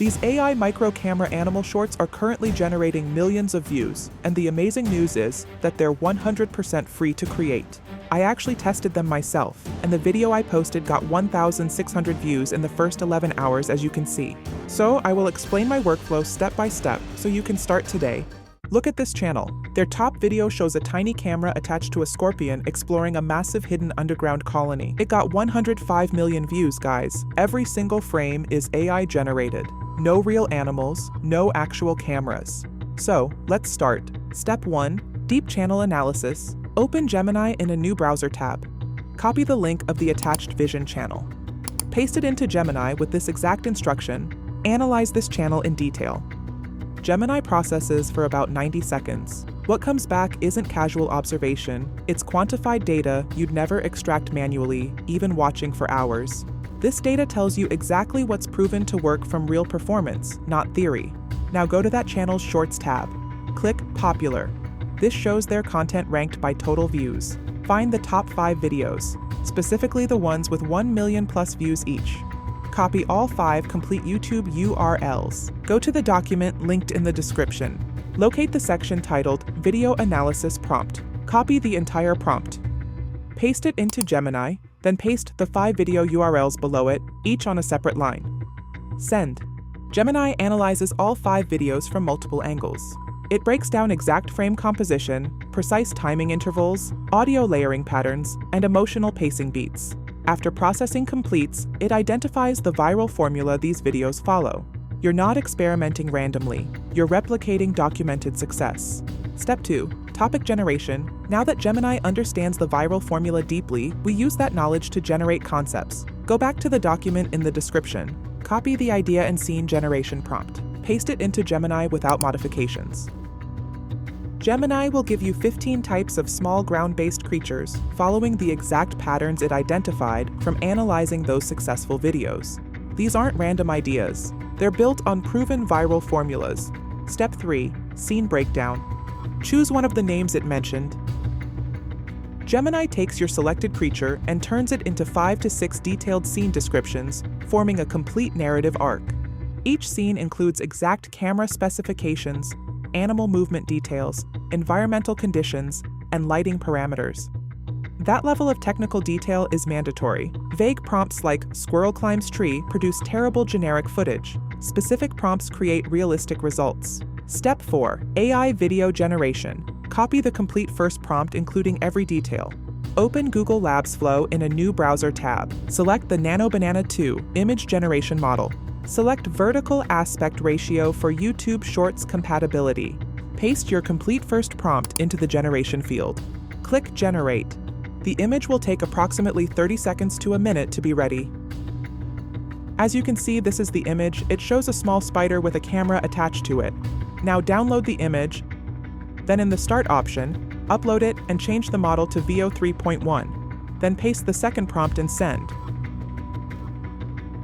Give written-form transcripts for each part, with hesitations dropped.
These AI micro camera animal shorts are currently generating millions of views, and the amazing news is that they're 100% free to create. I actually tested them myself, and the video I posted got 1,600 views in the first 11 hours, as you can see. So I will explain my workflow step by step so you can start today. Look at this channel. Their top video shows a tiny camera attached to a scorpion exploring a massive hidden underground colony. It got 105 million views, guys. Every single frame is AI generated. No real animals, no actual cameras. So, let's start. Step 1. Deep channel analysis. Open Gemini in a new browser tab. Copy the link of the attached vision channel. Paste it into Gemini with this exact instruction. Analyze this channel in detail. Gemini processes for about 90 seconds. What comes back isn't casual observation, it's quantified data you'd never extract manually, even watching for hours. This data tells you exactly what's proven to work from real performance, not theory. Now go to that channel's Shorts tab. Click Popular. This shows their content ranked by total views. Find the top 5 videos, specifically the ones with 1 million plus views each. Copy all 5 complete YouTube URLs. Go to the document linked in the description. Locate the section titled Video Analysis Prompt. Copy the entire prompt. Paste it into Gemini, then paste the 5 video URLs below it, each on a separate line. Send. Gemini analyzes all 5 videos from multiple angles. It breaks down exact frame composition, precise timing intervals, audio layering patterns, and emotional pacing beats. After processing completes, it identifies the viral formula these videos follow. You're not experimenting randomly, you're replicating documented success. Step 2. Topic generation. Now that Gemini understands the viral formula deeply, we use that knowledge to generate concepts. Go back to the document in the description. Copy the idea and scene generation prompt. Paste it into Gemini without modifications. Gemini will give you 15 types of small ground-based creatures, following the exact patterns it identified from analyzing those successful videos. These aren't random ideas. They're built on proven viral formulas. Step 3. Scene breakdown. Choose one of the names it mentioned. Gemini takes your selected creature and turns it into 5 to 6 detailed scene descriptions, forming a complete narrative arc. Each scene includes exact camera specifications, animal movement details, environmental conditions, and lighting parameters. That level of technical detail is mandatory. Vague prompts like "squirrel climbs tree" produce terrible generic footage. Specific prompts create realistic results. Step 4. AI video generation. Copy the complete first prompt including every detail. Open Google Labs Flow in a new browser tab. Select the Nano Banana 2 image generation model. Select vertical aspect ratio for YouTube Shorts compatibility. Paste your complete first prompt into the generation field. Click Generate. The image will take approximately 30 seconds to a minute to be ready. As you can see, this is the image. It shows a small spider with a camera attached to it. Now download the image, then in the Start option, upload it and change the model to VO 3.1. Then paste the second prompt and send.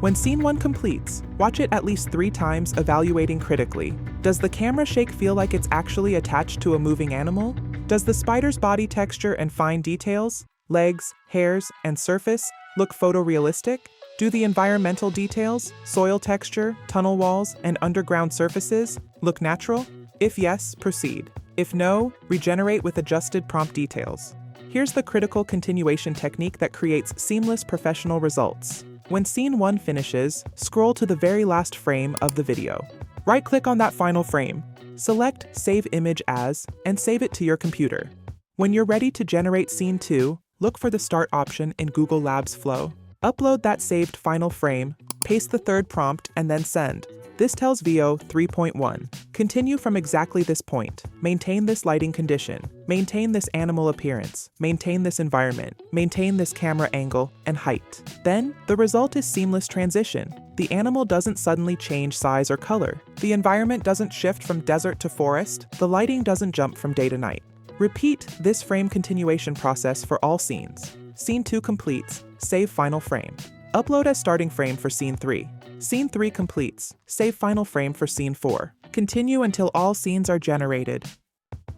When Scene 1 completes, watch it at least 3 times, evaluating critically. Does the camera shake feel like it's actually attached to a moving animal? Does the spider's body texture and fine details, legs, hairs, and surface, look photorealistic? Do the environmental details, soil texture, tunnel walls, and underground surfaces, look natural? If yes, proceed. If no, regenerate with adjusted prompt details. Here's the critical continuation technique that creates seamless professional results. When Scene 1 finishes, scroll to the very last frame of the video. Right-click on that final frame. Select Save Image As, and save it to your computer. When you're ready to generate Scene 2, look for the Start option in Google Labs Flow. Upload that saved final frame, paste the third prompt, and then send. This tells VO 3.1. Continue from exactly this point. Maintain this lighting condition. Maintain this animal appearance. Maintain this environment. Maintain this camera angle and height. Then, the result is seamless transition. The animal doesn't suddenly change size or color. The environment doesn't shift from desert to forest. The lighting doesn't jump from day to night. Repeat this frame continuation process for all scenes. Scene 2 completes. Save final frame. Upload as starting frame for Scene 3. Scene 3 completes. Save final frame for Scene 4. Continue until all scenes are generated.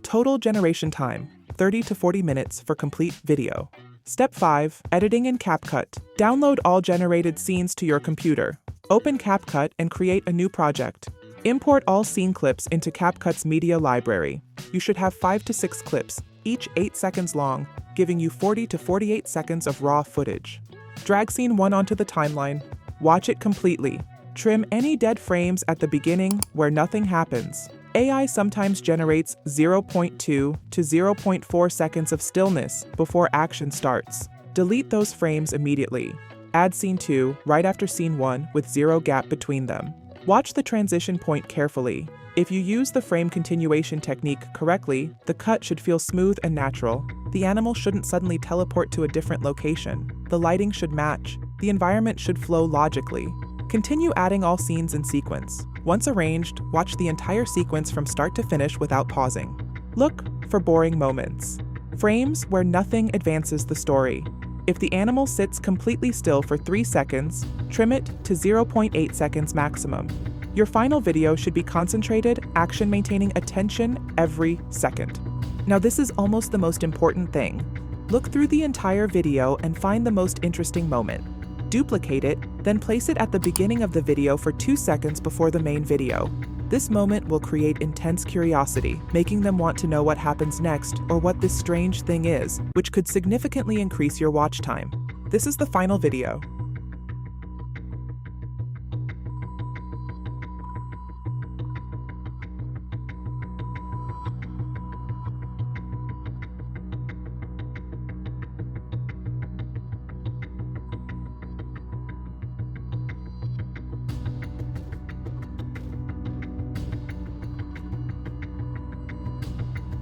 Total generation time, 30 to 40 minutes for complete video. Step 5. Editing in CapCut. Download all generated scenes to your computer. Open CapCut and create a new project. Import all scene clips into CapCut's media library. You should have 5 to 6 clips, each 8 seconds long, giving you 40 to 48 seconds of raw footage. Drag scene 1 onto the timeline. Watch it completely. Trim any dead frames at the beginning where nothing happens. AI sometimes generates 0.2 to 0.4 seconds of stillness before action starts. Delete those frames immediately. Add scene 2 right after scene 1 with 0 gap between them. Watch the transition point carefully. If you use the frame continuation technique correctly, the cut should feel smooth and natural. The animal shouldn't suddenly teleport to a different location. The lighting should match. The environment should flow logically. Continue adding all scenes in sequence. Once arranged, watch the entire sequence from start to finish without pausing. Look for boring moments. Frames where nothing advances the story. If the animal sits completely still for 3 seconds, trim it to 0.8 seconds maximum. Your final video should be concentrated, action-maintaining attention every second. Now this is almost the most important thing. Look through the entire video and find the most interesting moment. Duplicate it, then place it at the beginning of the video for 2 seconds before the main video. This moment will create intense curiosity, making them want to know what happens next or what this strange thing is, which could significantly increase your watch time. This is the final video.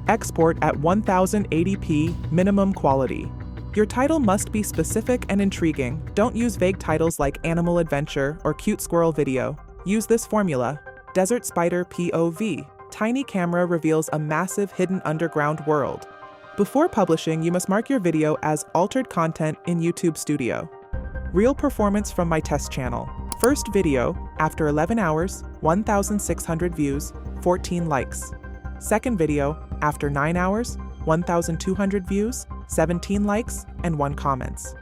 Export at 1080p minimum quality. Your title must be specific and intriguing. Don't use vague titles like Animal Adventure or Cute Squirrel Video. Use this formula. Desert Spider POV. Tiny camera reveals a massive hidden underground world. Before publishing, you must mark your video as altered content in YouTube Studio. Real performance from my test channel. First video, after 11 hours, 1,600 views, 14 likes. Second video, after 9 hours, 1,200 views, 17 likes, and 1 comments.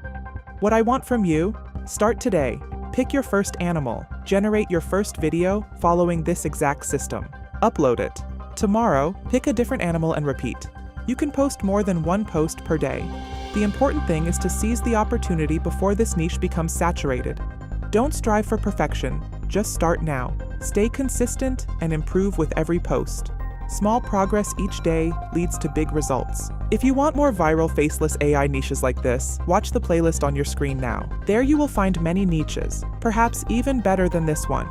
What I want from you? Start today. Pick your first animal. Generate your first video following this exact system. Upload it. Tomorrow, pick a different animal and repeat. You can post more than 1 post per day. The important thing is to seize the opportunity before this niche becomes saturated. Don't strive for perfection. Just start now. Stay consistent and improve with every post. Small progress each day leads to big results. If you want more viral faceless AI niches like this, watch the playlist on your screen now. There you will find many niches, perhaps even better than this one.